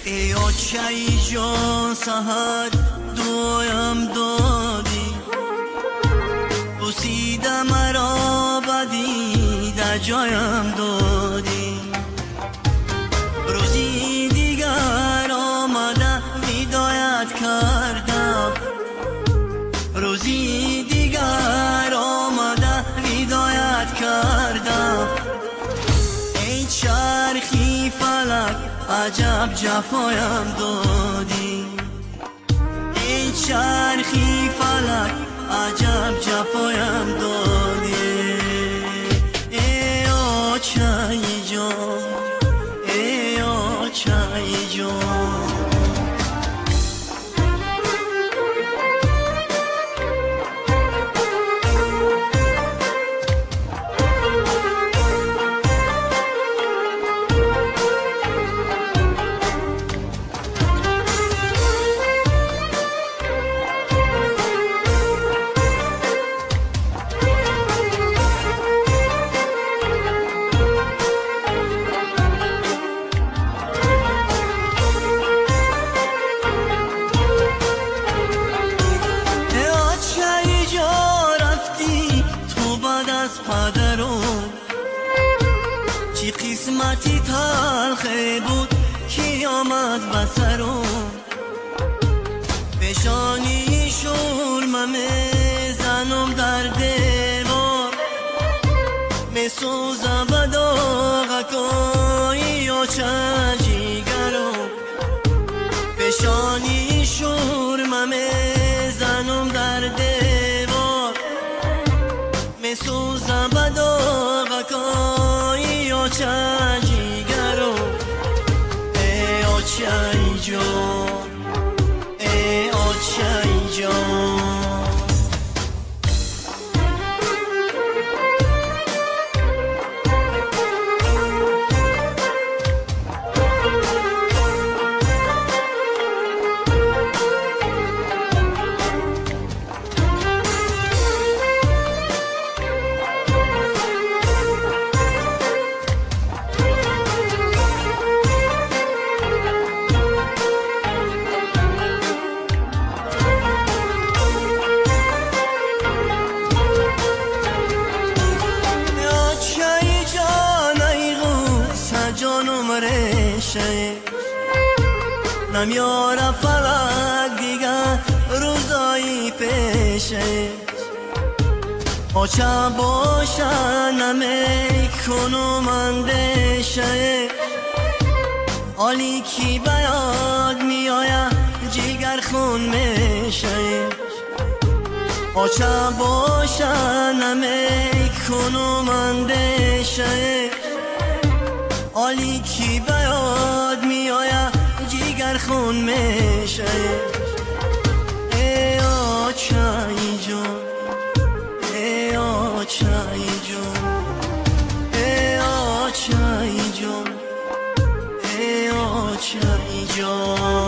ای چای جان سحر دویم دادی بوسیده مرا بدی در جایم دادی روزی دیگر آمده هدایت کردم روزی دیگر آمده هدایت کردم ای چرخی فلک عجب جفایم دادی ای چرخی فلک عجب جفایم دادی ای آچای جان ای آچای جان چی قسمتی تلخه بود کی آمد بسرم بشانی شورمه میزنم در دیوار میسوزم به داغکایی و چجیگرم بشانی شورمه میزنم در دیوار میسوزم به داغکایی و چجیگرم ای آچای جان ای آچای جان نمیاره فلک دیگر روزایی پیشه آچه باشه نمیکنم اندیشه حالی کی بیاد میآید جگر خون میشه آچه باشه نمیکنم اندیشه حالی کی بیاد میآید جگر خون میشه ای آچای جان ای آچای جان ای آچای جان ای آچای جان